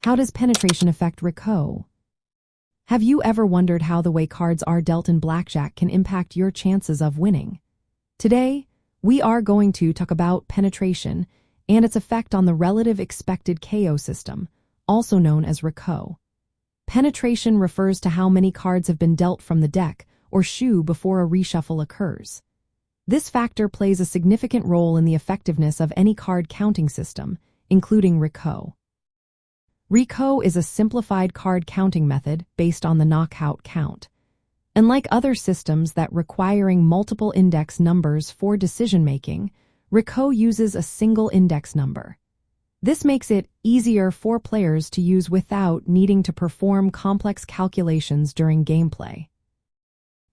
How does penetration affect REKO? Have you ever wondered how the way cards are dealt in Blackjack can impact your chances of winning? Today, we are going to talk about penetration and its effect on the relative expected KO system, also known as REKO. Penetration refers to how many cards have been dealt from the deck or shoe before a reshuffle occurs. This factor plays a significant role in the effectiveness of any card counting system, including REKO. REKO is a simplified card counting method based on the knockout count. Unlike other systems that requiring multiple index numbers for decision-making, REKO uses a single index number. This makes it easier for players to use without needing to perform complex calculations during gameplay.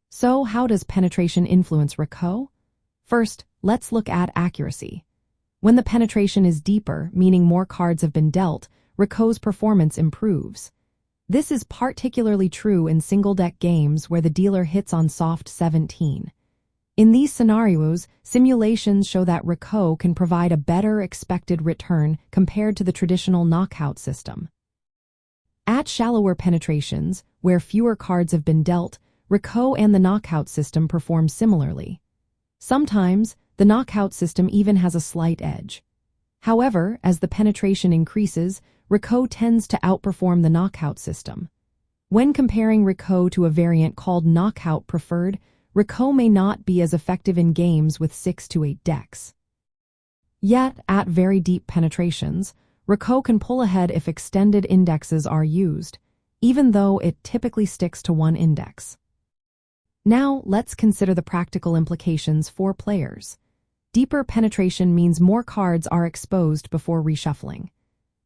So, how does penetration influence REKO? First, let's look at accuracy. When the penetration is deeper, meaning more cards have been dealt, REKO's performance improves. This is particularly true in single-deck games where the dealer hits on soft 17. In these scenarios, simulations show that REKO can provide a better expected return compared to the traditional knockout system. At shallower penetrations, where fewer cards have been dealt, REKO and the knockout system perform similarly. Sometimes, the knockout system even has a slight edge. However, as the penetration increases, REKO tends to outperform the knockout system. When comparing REKO to a variant called knockout preferred, REKO may not be as effective in games with 6 to 8 decks. Yet, at very deep penetrations, REKO can pull ahead if extended indexes are used, even though it typically sticks to one index. Now, let's consider the practical implications for players. Deeper penetration means more cards are exposed before reshuffling.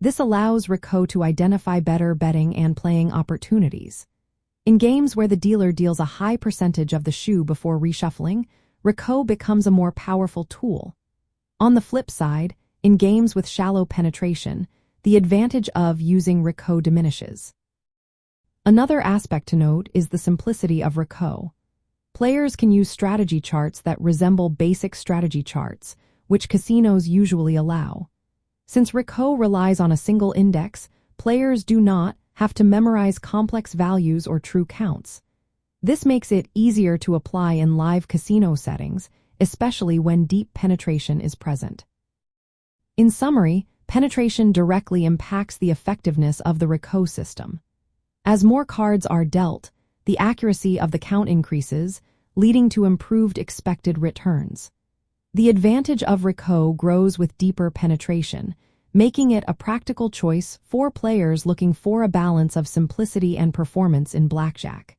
This allows REKO to identify better betting and playing opportunities. In games where the dealer deals a high percentage of the shoe before reshuffling, REKO becomes a more powerful tool. On the flip side, in games with shallow penetration, the advantage of using REKO diminishes. Another aspect to note is the simplicity of REKO. Players can use strategy charts that resemble basic strategy charts, which casinos usually allow. Since REKO relies on a single index, players do not have to memorize complex values or true counts. This makes it easier to apply in live casino settings, especially when deep penetration is present. In summary, penetration directly impacts the effectiveness of the REKO system. As more cards are dealt, the accuracy of the count increases, leading to improved expected returns. The advantage of REKO grows with deeper penetration, making it a practical choice for players looking for a balance of simplicity and performance in Blackjack.